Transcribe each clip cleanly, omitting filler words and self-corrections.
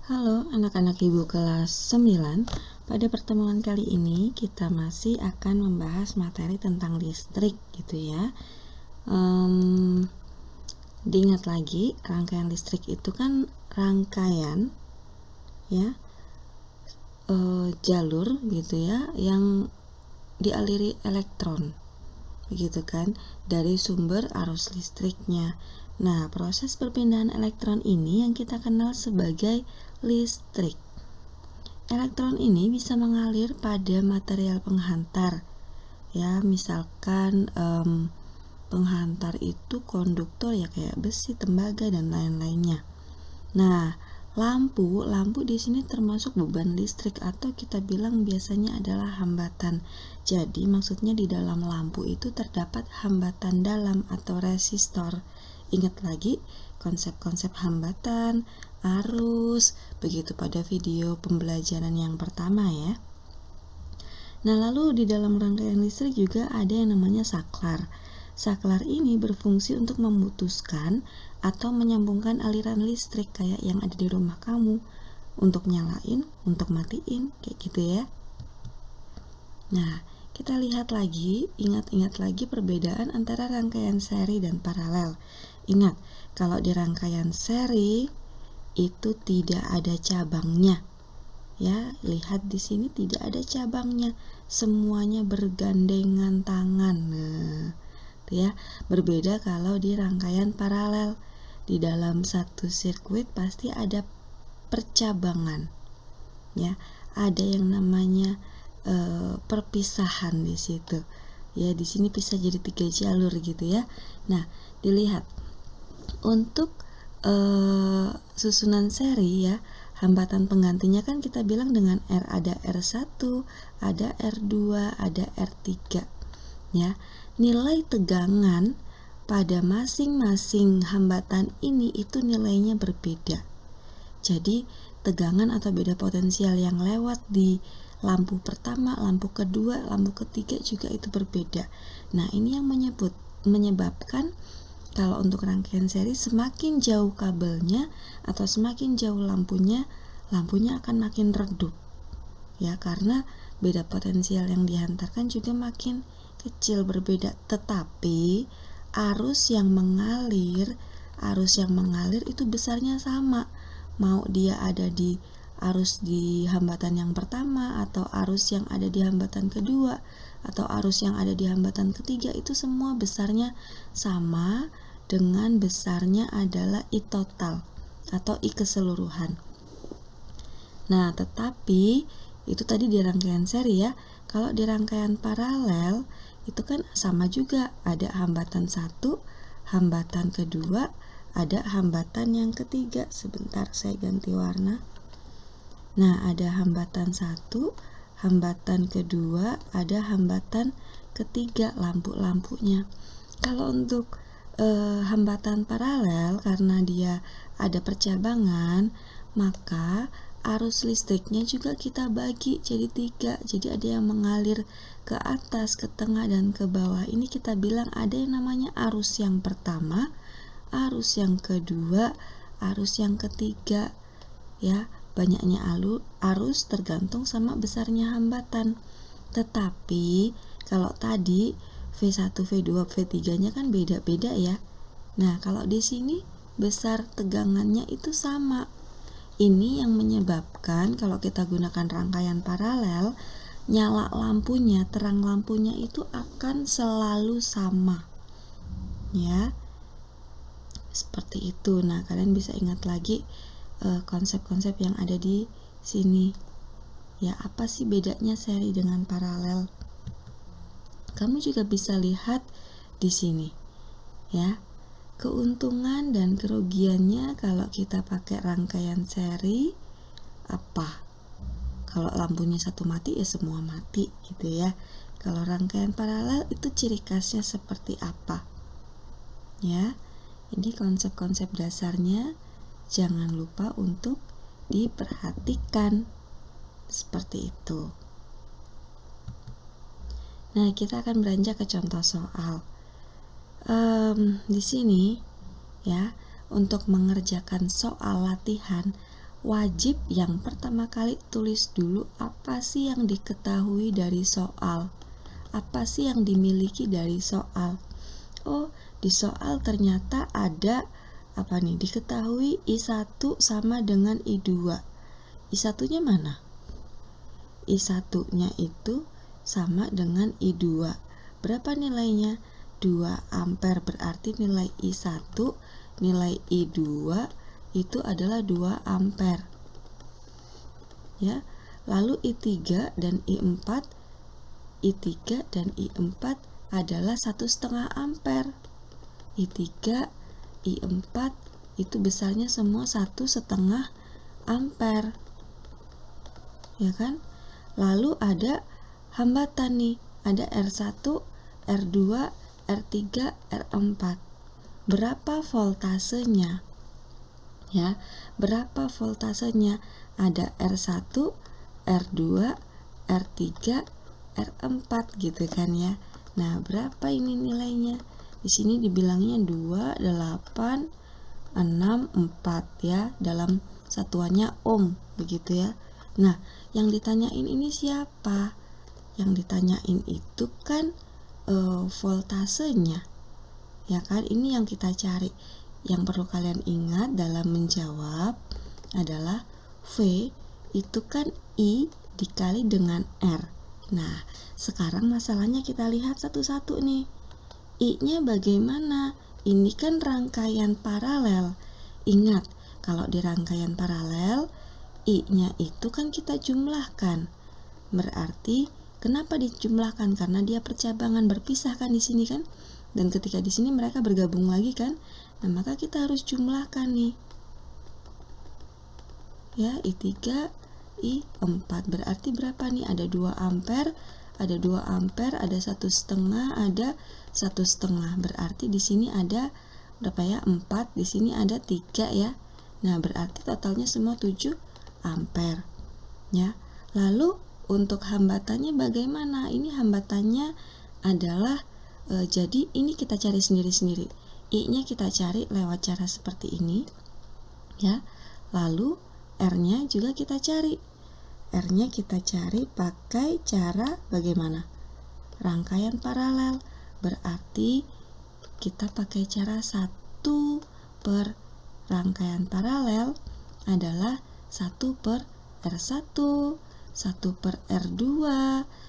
Halo anak-anak ibu kelas 9. Pada pertemuan kali ini kita masih akan membahas materi tentang listrik gitu ya. Diingat lagi, rangkaian listrik itu kan rangkaian ya jalur gitu ya yang dialiri elektron begitu kan, dari sumber arus listriknya. Nah, proses perpindahan elektron ini yang kita kenal sebagai listrik. Elektron ini bisa mengalir pada material penghantar ya, misalkan penghantar itu konduktor ya, kayak besi, tembaga dan lain-lainnya. Nah, lampu di sini termasuk beban listrik atau kita bilang biasanya adalah hambatan. Jadi maksudnya di dalam lampu itu terdapat hambatan dalam atau resistor. Ingat lagi konsep-konsep hambatan, arus, begitu pada video pembelajaran yang pertama ya. Nah, lalu di dalam rangkaian listrik juga ada yang namanya saklar. Saklar ini berfungsi untuk memutuskan atau menyambungkan aliran listrik kayak yang ada di rumah kamu, untuk nyalain, untuk matiin, kayak gitu ya. Nah, kita lihat lagi, ingat-ingat lagi perbedaan antara rangkaian seri dan paralel. Ingat, kalau di rangkaian seri itu tidak ada cabangnya. Ya, lihat di sini tidak ada cabangnya, semuanya bergandengan tangan. Nah, ya, berbeda kalau di rangkaian paralel. Di dalam satu sirkuit pasti ada percabangan. Ya, ada yang namanya perpisahan di situ. Ya, di sini bisa jadi 3 jalur gitu ya. Nah, dilihat untuk susunan seri ya, hambatan penggantinya kan kita bilang dengan R, ada R1, ada R2, ada R3 ya. Nilai tegangan pada masing-masing hambatan ini itu nilainya berbeda. Jadi tegangan atau beda potensial yang lewat di lampu pertama, lampu kedua, lampu ketiga juga itu berbeda. Nah, ini yang menyebabkan kalau untuk rangkaian seri semakin jauh kabelnya atau semakin jauh lampunya akan makin redup ya, karena beda potensial yang dihantarkan juga makin kecil, berbeda. Tetapi arus yang mengalir itu besarnya sama, mau dia ada di arus di hambatan yang pertama atau arus yang ada di hambatan kedua atau arus yang ada di hambatan ketiga, itu semua besarnya sama dengan besarnya adalah I total atau I keseluruhan. Nah, tetapi itu tadi di rangkaian seri ya. Kalau di rangkaian paralel itu kan sama juga, ada hambatan satu, hambatan kedua, ada hambatan yang ketiga. Sebentar saya ganti warna. Nah, ada hambatan satu, hambatan kedua, ada hambatan ketiga lampu-lampunya. Kalau untuk hambatan paralel, karena dia ada percabangan, maka arus listriknya juga kita bagi jadi 3. Jadi ada yang mengalir ke atas, ke tengah, dan ke bawah. Ini kita bilang ada yang namanya arus yang pertama, arus yang kedua, arus yang ketiga ya. Banyaknya arus tergantung sama besarnya hambatan. Tetapi kalau tadi V1, V2, V3-nya kan beda-beda ya. Nah, kalau di sini besar tegangannya itu sama. Ini yang menyebabkan kalau kita gunakan rangkaian paralel, nyala lampunya, terang lampunya itu akan selalu sama. Ya. Seperti itu. Nah, kalian bisa ingat lagi konsep-konsep yang ada di sini. Ya, apa sih bedanya seri dengan paralel? Kamu juga bisa lihat di sini. Ya. Keuntungan dan kerugiannya kalau kita pakai rangkaian seri apa? Kalau lampunya satu mati ya semua mati gitu ya. Kalau rangkaian paralel itu ciri khasnya seperti apa? Ya. Ini konsep-konsep dasarnya jangan lupa untuk diperhatikan seperti itu. Nah, kita akan beranjak ke contoh soal. Di sini ya, untuk mengerjakan soal latihan wajib yang pertama kali tulis dulu apa sih yang diketahui dari soal, apa sih yang dimiliki dari soal. Oh, di soal ternyata ada apa nih, diketahui I1 sama dengan I2. I1 nya mana? I1 nya itu sama dengan I2. Berapa nilainya? 2 ampere, berarti nilai I1, nilai I2 itu adalah 2 ampere. Ya. Lalu I3 dan I4, I3 dan I4 adalah 1,5 ampere. I3, I4 itu besarnya semua 1,5 ampere. Ya kan? Lalu ada hambatan nih, ada R1, R2, R3, R4. Berapa voltasenya? Ya, berapa voltasenya? Ada R1, R2, R3, R4 gitu kan ya. Nah, berapa ini nilainya? Di sini dibilangnya 2, 8, 6, 4 ya, dalam satuannya ohm begitu ya. Nah, yang ditanyain ini siapa? Yang ditanyain itu kan voltasenya. Ya kan? Ini yang kita cari. Yang perlu kalian ingat dalam menjawab adalah V itu kan I dikali dengan R. Nah, sekarang masalahnya kita lihat satu-satu nih. I-nya bagaimana? Ini kan rangkaian paralel. Ingat, kalau di rangkaian paralel, I-nya itu kan kita jumlahkan. Berarti kenapa dijumlahkan? Karena dia percabangan, berpisah kan di sini kan? Dan ketika di sini mereka bergabung lagi kan? Nah, maka kita harus jumlahkan nih. Ya, I3, I4 berarti berapa nih? Ada 2 ampere, ada 2 ampere, ada 1,5, ada 1,5. Berarti di sini ada berapa ya? 4, di sini ada 3 ya. Nah, berarti totalnya semua 7 ampere. Ya. Lalu untuk hambatannya bagaimana? Ini hambatannya adalah jadi ini kita cari sendiri-sendiri. I-nya kita cari lewat cara seperti ini. Ya. Lalu R-nya juga kita cari. R-nya kita cari pakai cara bagaimana? Rangkaian paralel. Berarti kita pakai cara 1 per rangkaian paralel adalah 1 per R1, 1 per R2,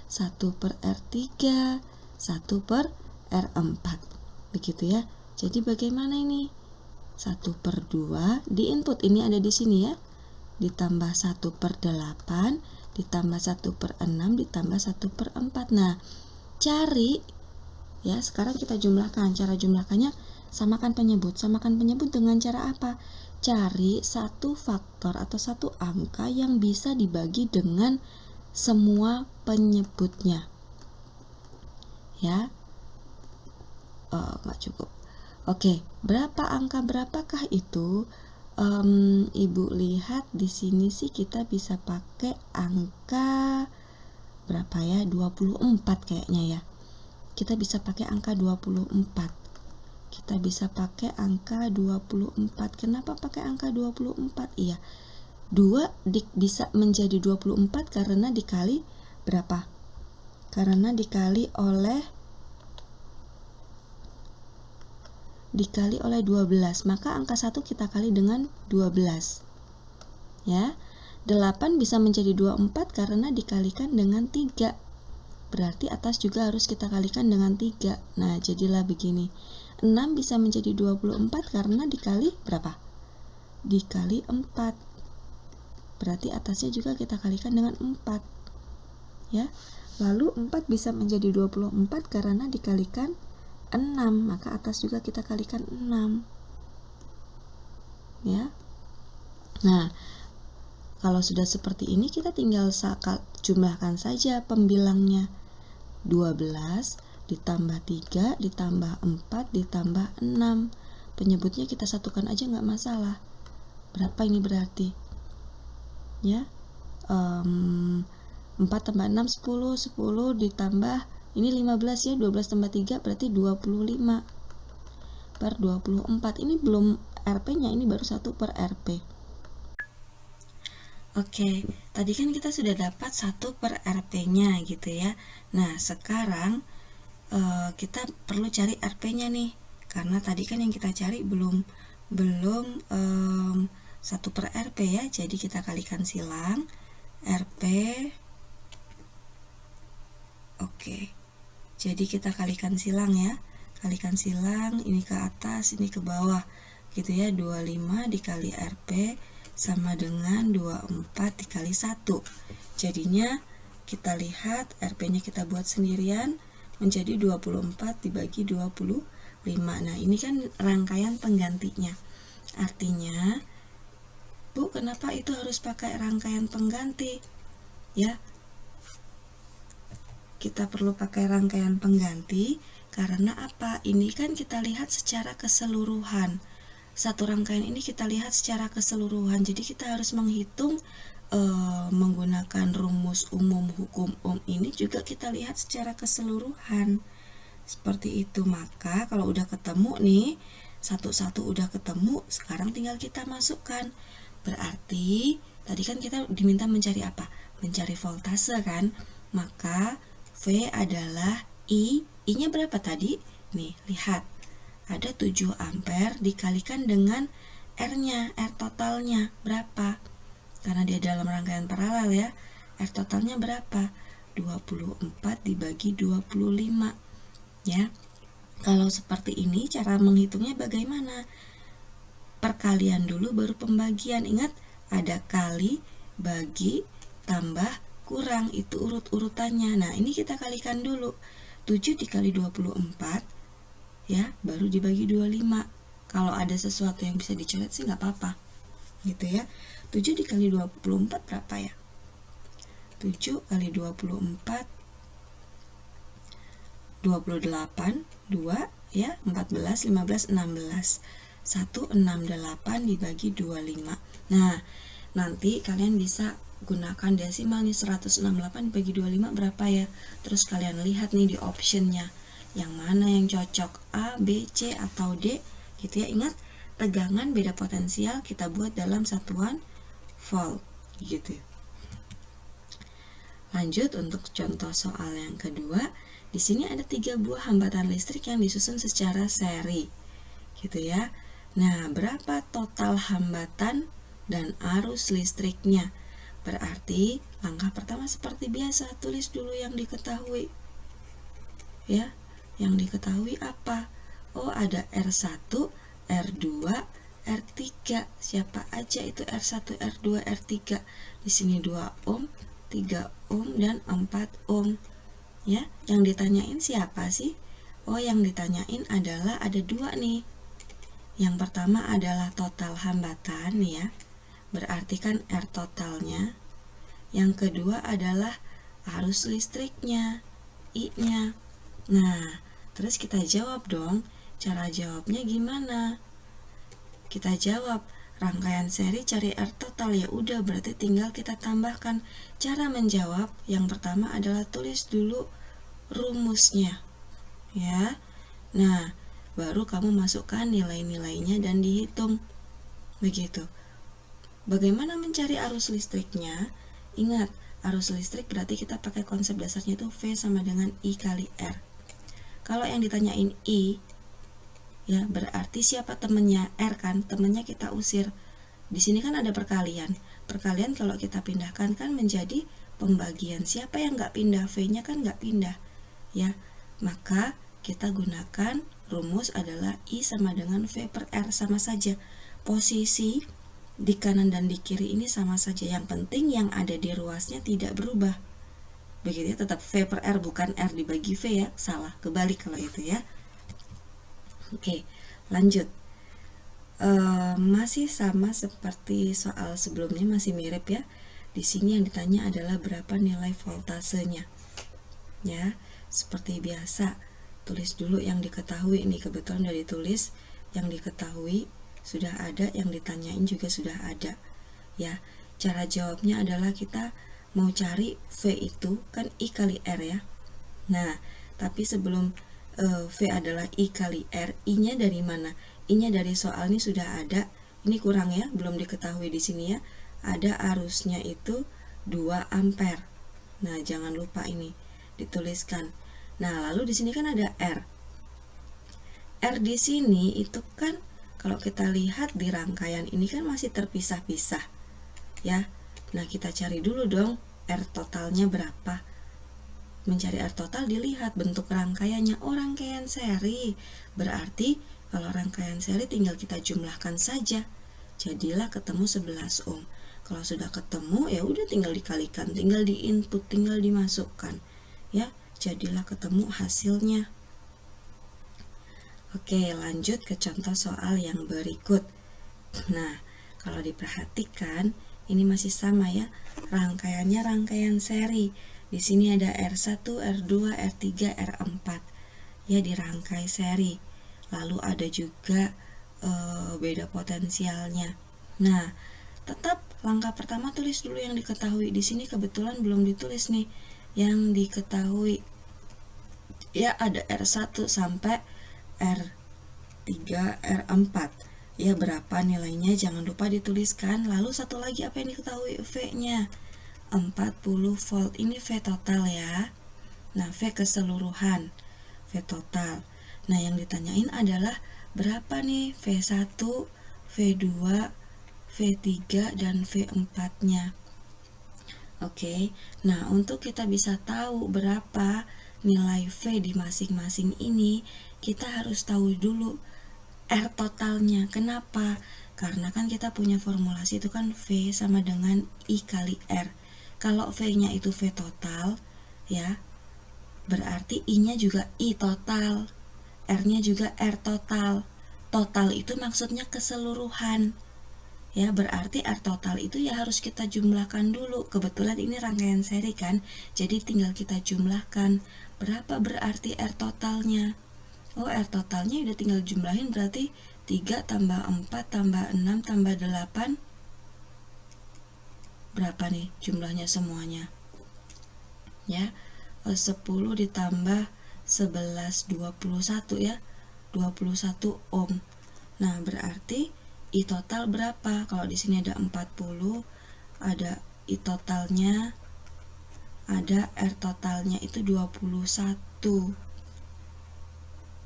1 per R3, 1 per R4. Begitu ya. Jadi bagaimana ini? 1 per 2 di input ini ada di sini ya. Ditambah 1 per 8, ditambah 1 per 6, ditambah 1 per 4. Nah, cari ya, sekarang kita jumlahkan. Cara jumlahkannya samakan penyebut. Samakan penyebut dengan cara apa? Cari satu faktor atau satu angka yang bisa dibagi dengan semua penyebutnya. Ya. Nggak cukup. Oke, berapa angka berapakah itu? Ibu lihat di sini sih kita bisa pakai angka berapa ya? 24 kayaknya ya. Kita bisa pakai angka 24. Kita bisa pakai angka 24. Kenapa pakai angka 24? Iya. 2 bisa menjadi 24 karena dikali berapa? Karena dikali oleh 12, maka angka 1 kita kali dengan 12 ya. 8 bisa menjadi 24 karena dikalikan dengan 3, berarti atas juga harus kita kalikan dengan 3. Nah, jadilah begini. 6 bisa menjadi 24 karena dikali berapa? Dikali 4, berarti atasnya juga kita kalikan dengan 4 ya. Lalu 4 bisa menjadi 24 karena dikalikan 6, maka atas juga kita kalikan 6 ya. Nah, kalau sudah seperti ini kita tinggal jumlahkan saja pembilangnya. 12 ditambah 3 ditambah 4 ditambah 6. Penyebutnya kita satukan aja nggak masalah. Berapa ini berarti? Ya, 4 tambah 6 10, 10 ditambah ini 15 ya, 12 tambah 3 berarti 25 per 24. Ini belum RP nya, ini baru 1 per RP. Oke, tadi kan kita sudah dapat 1 per RP-nya gitu ya. Nah, sekarang kita perlu cari RP-nya nih. Karena tadi kan yang kita cari belum 1 per RP ya. Jadi kita kalikan silang RP. Oke. Jadi kita kalikan silang ya. Kalikan silang, ini ke atas, ini ke bawah. Gitu ya, 25 dikali RP sama dengan 24 dikali 1. Jadinya kita lihat RP-nya kita buat sendirian menjadi 24 dibagi 25. Nah, ini kan rangkaian penggantinya. Artinya, Bu, kenapa itu harus pakai rangkaian pengganti? Ya, kita perlu pakai rangkaian pengganti karena apa? Ini kan kita lihat secara keseluruhan. Satu rangkaian ini kita lihat secara keseluruhan. Jadi kita harus menghitung menggunakan rumus umum hukum ini juga kita lihat secara keseluruhan. Seperti itu. Maka kalau udah ketemu nih, satu-satu udah ketemu, sekarang tinggal kita masukkan. Berarti tadi kan kita diminta mencari apa? Mencari voltase kan? Maka V adalah I-nya berapa tadi? Nih, lihat. Ada 7 ampere dikalikan dengan R-nya, R totalnya berapa? Karena dia dalam rangkaian paralel ya. R totalnya berapa? 24 dibagi 25. Ya. Kalau seperti ini cara menghitungnya bagaimana? Perkalian dulu baru pembagian. Ingat, ada kali, bagi, tambah, kurang. Itu urut-urutannya. Nah, ini kita kalikan dulu. 7 dikali 24 ya, baru dibagi 25. Kalau ada sesuatu yang bisa dicoret sih nggak apa-apa. Gitu ya. 7 dikali 24 berapa ya? 7 kali 24 28, 2 ya, 14, 15, 16. 168 dibagi 25. Nah, nanti kalian bisa gunakan desimal nih, 168 dibagi 25 berapa ya? Terus kalian lihat nih di optionnya, yang mana yang cocok, A, B, C, atau D gitu ya. Ingat, tegangan beda potensial kita buat dalam satuan volt gitu. Lanjut untuk contoh soal yang kedua. Di sini ada 3 buah hambatan listrik yang disusun secara seri gitu ya. Nah, berapa total hambatan dan arus listriknya? Berarti langkah pertama seperti biasa, tulis dulu yang diketahui. Ya, yang diketahui apa? Oh, ada R1, R2, R3. Siapa aja itu R1, R2, R3? Di sini 2 ohm, 3 ohm, dan 4 ohm. Ya, yang ditanyain siapa sih? Oh, yang ditanyain adalah ada 2 nih. Yang pertama adalah total hambatan ya. Berarti kan R totalnya. Yang kedua adalah arus listriknya, I-nya. Nah, terus kita jawab dong. Cara jawabnya gimana? Kita jawab rangkaian seri cari R total, ya udah, berarti tinggal kita tambahkan. Cara menjawab yang pertama adalah tulis dulu rumusnya ya. Nah, baru kamu masukkan nilai-nilainya dan dihitung. Begitu. Bagaimana mencari arus listriknya? Ingat, arus listrik berarti kita pakai konsep dasarnya itu V sama dengan I kali R. Kalau yang ditanyain I ya, berarti siapa temennya? R kan, temennya kita usir. Di sini kan ada perkalian. Perkalian kalau kita pindahkan kan menjadi pembagian. Siapa yang nggak pindah? V-nya kan nggak pindah ya. Maka kita gunakan rumus adalah I sama dengan V per R, sama saja. Posisi di kanan dan di kiri ini sama saja. Yang penting yang ada di ruasnya tidak berubah. Begitu ya, tetap V per R, bukan R dibagi V ya. Salah, kebalik kalau itu ya. Oke, lanjut. Masih sama seperti soal sebelumnya, masih mirip ya. Di sini yang ditanya adalah berapa nilai voltasenya. Ya, seperti biasa, tulis dulu yang diketahui. Ini kebetulan udah ditulis, yang diketahui sudah ada, yang ditanyain juga sudah ada. Ya, cara jawabnya adalah kita mau cari V itu kan I kali R ya. Nah, tapi sebelum V adalah I kali R, I-nya dari mana? I-nya dari soal ini sudah ada. Ini kurang ya, belum diketahui di sini ya. ada arusnya itu 2 ampere. Nah, jangan lupa ini dituliskan. Nah, lalu di sini kan ada R. R di sini itu kan kalau kita lihat di rangkaian ini kan masih terpisah-pisah, ya. Nah, kita cari dulu dong R totalnya berapa. Mencari R total dilihat bentuk rangkaiannya. Oh, rangkaian seri. Berarti kalau rangkaian seri tinggal kita jumlahkan saja. Jadilah ketemu 11 ohm. Kalau sudah ketemu ya udah tinggal dikalikan, tinggal diinput, tinggal dimasukkan. Ya, jadilah ketemu hasilnya. Oke, lanjut ke contoh soal yang berikut. Nah, kalau diperhatikan ini masih sama ya. Rangkaiannya rangkaian seri. Di sini ada R1, R2, R3, R4. Ya, dirangkai seri. Lalu ada juga beda potensialnya. Nah, tetap langkah pertama tulis dulu yang diketahui. Di sini kebetulan belum ditulis nih yang diketahui. Ya, ada R1 sampai R3, R4. Ya, berapa nilainya jangan lupa dituliskan. Lalu satu lagi apa yang diketahui? V-nya 40 volt. Ini V total ya. Nah, V keseluruhan, V total. Nah, yang ditanyain adalah berapa nih V1, V2, V3 dan V4-nya. Oke. Nah, untuk kita bisa tahu berapa nilai V di masing-masing ini, kita harus tahu dulu R totalnya. Kenapa? Karena kan kita punya formulasi itu kan V sama dengan I kali R. Kalau V-nya itu V total, ya, berarti I-nya juga I total. R-nya juga R total. Total itu maksudnya keseluruhan. Ya, berarti R total itu ya harus kita jumlahkan dulu. Kebetulan ini rangkaian seri kan, jadi tinggal kita jumlahkan. Berapa berarti R totalnya? Oh, R totalnya udah tinggal jumlahin, berarti 3 tambah 4 tambah 6 tambah 8. Berapa nih jumlahnya semuanya? Ya, 10 ditambah 11, 21 ya, 21 ohm. Nah, berarti I total berapa? Kalau di sini ada 40, ada I totalnya, ada R totalnya itu 21.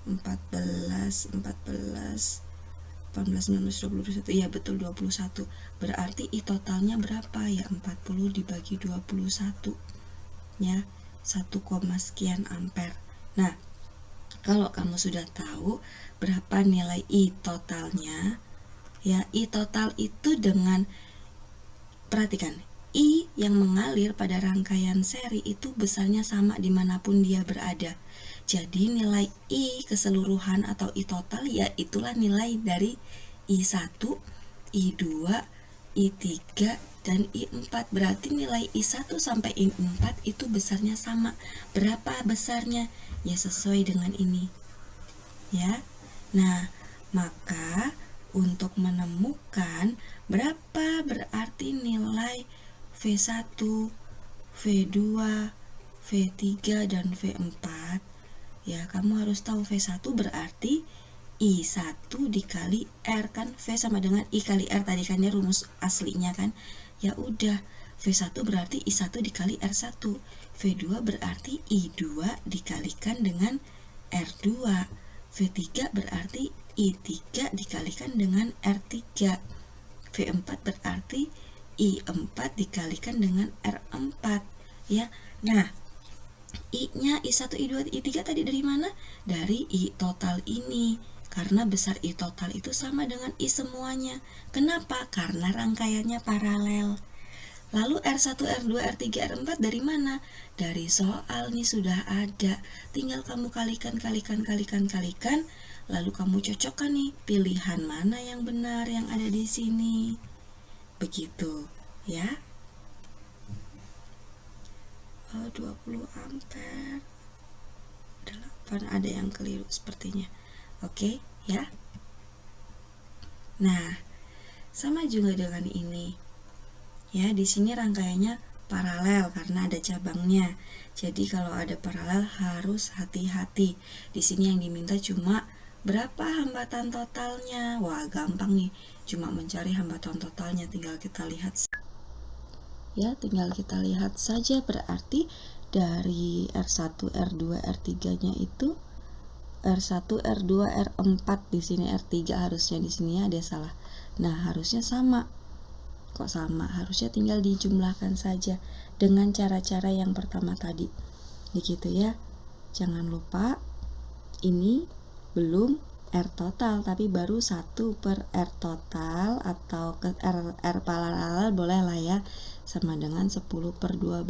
14, 18, 19, 20, 21. Iya, betul 21. Berarti I totalnya berapa? Ya, 40 dibagi 21. Ya, 1, sekian ampere. Nah, kalau kamu sudah tahu berapa nilai I totalnya, ya, I total itu dengan, perhatikan, I yang mengalir pada rangkaian seri itu besarnya sama dimanapun dia berada. Jadi nilai I keseluruhan atau I total ya itulah nilai dari I1, I2, I3, dan I4. Berarti nilai I1 sampai I4 itu besarnya sama. Berapa besarnya? Ya sesuai dengan ini. Ya. Nah, maka untuk menemukan berapa berarti nilai V1, V2, V3, dan V4, ya kamu harus tahu V1 berarti I1 dikali R, kan V sama dengan I kali R tadi kan ya rumus aslinya kan. Ya udah, V1 berarti I1 dikali R1. V2 berarti I2 dikalikan dengan R2. V3 berarti I3 dikalikan dengan R3. V4 berarti I4 dikalikan dengan R4 ya. Nah, I-nya I1, I2, I3 tadi dari mana? Dari I total ini. Karena besar I total itu sama dengan I semuanya. Kenapa? Karena rangkaiannya paralel. Lalu R1, R2, R3, R4 dari mana? Dari soal nih sudah ada. Tinggal kamu kalikan. Lalu kamu cocokkan nih pilihan mana yang benar yang ada di sini. Begitu, ya. 20 ampere. 8 ada yang keliru sepertinya. Oke, ya. Nah, sama juga dengan ini. Ya, di sini rangkaiannya paralel karena ada cabangnya. Jadi kalau ada paralel harus hati-hati. Di sini yang diminta cuma berapa hambatan totalnya. Wah, gampang nih. cuma mencari hambatan totalnya. Tinggal kita lihat ya, tinggal kita lihat saja. Berarti dari R1, R2, R3 nya itu R1, R2, R4, di sini R3, harusnya di sini ada salah. Nah, harusnya sama. Kok sama? Harusnya tinggal dijumlahkan saja dengan cara-cara yang pertama tadi. Begitu ya. Jangan lupa ini belum R total, tapi baru 1 per R total, atau ke R paralel boleh lah ya, sama dengan 10 per 12.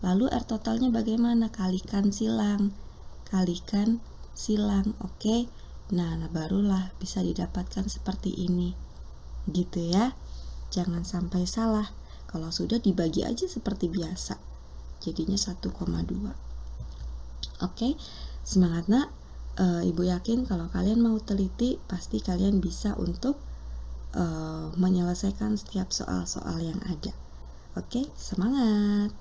Lalu R totalnya bagaimana? Kalikan silang. Kalikan silang, oke? Nah, barulah bisa didapatkan seperti ini. Gitu ya. Jangan sampai salah. Kalau sudah, dibagi aja seperti biasa. Jadinya 1,2. Oke, semangat nak. Ibu yakin kalau kalian mau teliti, pasti kalian bisa untuk menyelesaikan setiap soal-soal yang ada. Oke, semangat.